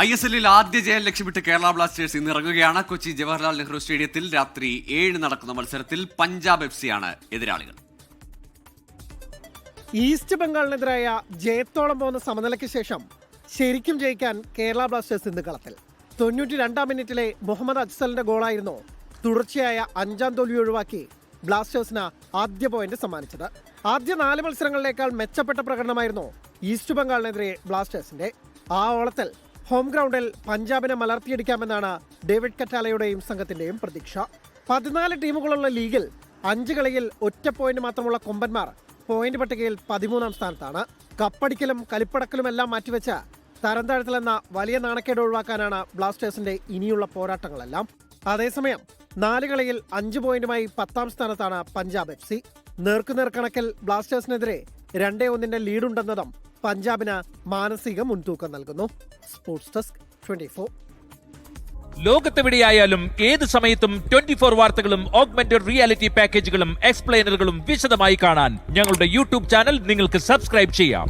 ISL-ൽ ആദ്യ ജയം ലക്ഷ്യമിട്ട് കേരള ബ്ലാസ്റ്റേഴ്സ് ഇന്ന് ഇറങ്ങുകയാണ്. കൊച്ചി ജവഹർലാൽ നെഹ്റു സ്റ്റേഡിയത്തിൽ രാത്രി 7 നടക്കുന്ന മത്സരത്തിൽ പഞ്ചാബ് FC ആണ് എതിരാളികൾ. ഈസ്റ്റ് ബംഗാളിനെതിരായ ജയത്തോളം പോകുന്ന സമനിലയ്ക്ക് ശേഷം ശരിക്കും ജയിക്കാൻ കേരള ബ്ലാസ്റ്റേഴ്സ് ഇന്ന് കളത്തിൽ. 92-ാം മിനിറ്റിലെ മുഹമ്മദ് അജ്സലിന്റെ ഗോളായിരുന്നു തുടർച്ചയായ 5ാം തോൽവി ഒഴിവാക്കി ബ്ലാസ്റ്റേഴ്സിന് ആദ്യ പോയിന്റ് സമ്മാനിച്ചത്. ആദ്യ 4 മത്സരങ്ങളിലേക്കാൾ മെച്ചപ്പെട്ട പ്രകടനമായിരുന്നു ഈസ്റ്റ് ബംഗാളിനെതിരെ ബ്ലാസ്റ്റേഴ്സിന്റെ. ആ ഓളത്തിൽ ഹോം ഗ്രൗണ്ടിൽ പഞ്ചാബിനെ മലർത്തിയടിക്കാമെന്നാണ് ഡേവിഡ് കറ്റാലയുടെയും സംഘത്തിന്റെയും പ്രതീക്ഷ. 14 ടീമുകളുള്ള ലീഗിൽ 5 കളിയിൽ ഒറ്റ പോയിന്റ് മാത്രമുള്ള കൊമ്പന്മാർ പോയിന്റ് പട്ടികയിൽ 13ാം സ്ഥാനത്താണ്. കപ്പടിക്കലും കലിപ്പടക്കലുമെല്ലാം മാറ്റിവെച്ച് തരം താഴ്ത്തലെന്ന വലിയ നാണക്കേട് ഒഴിവാക്കാനാണ് ബ്ലാസ്റ്റേഴ്സിന്റെ ഇനിയുള്ള പോരാട്ടങ്ങളെല്ലാം. അതേസമയം 4 കളിയിൽ 5 പോയിന്റുമായി 10ാം സ്ഥാനത്താണ് പഞ്ചാബ് FC. നേർക്കുനേർ കണക്കിൽ ബ്ലാസ്റ്റേഴ്സിനെതിരെ 2-1 ലീഡുണ്ടെന്നതും പഞ്ചാബിന് മാനസിക മുൻതൂക്കം നൽകുന്നു. Sports desk 24. ലോകത്തെവിടെയായാലും ഏത് സമയത്തും 24 വാർത്തകളും ഓഗ്മെന്റഡ് റിയാലിറ്റി പാക്കേജുകളും എക്സ്പ്ലെയിനറുകളും വിശദമായി കാണാൻ ഞങ്ങളുടെ യൂട്യൂബ് ചാനൽ നിങ്ങൾക്ക് സബ്സ്ക്രൈബ് ചെയ്യാം.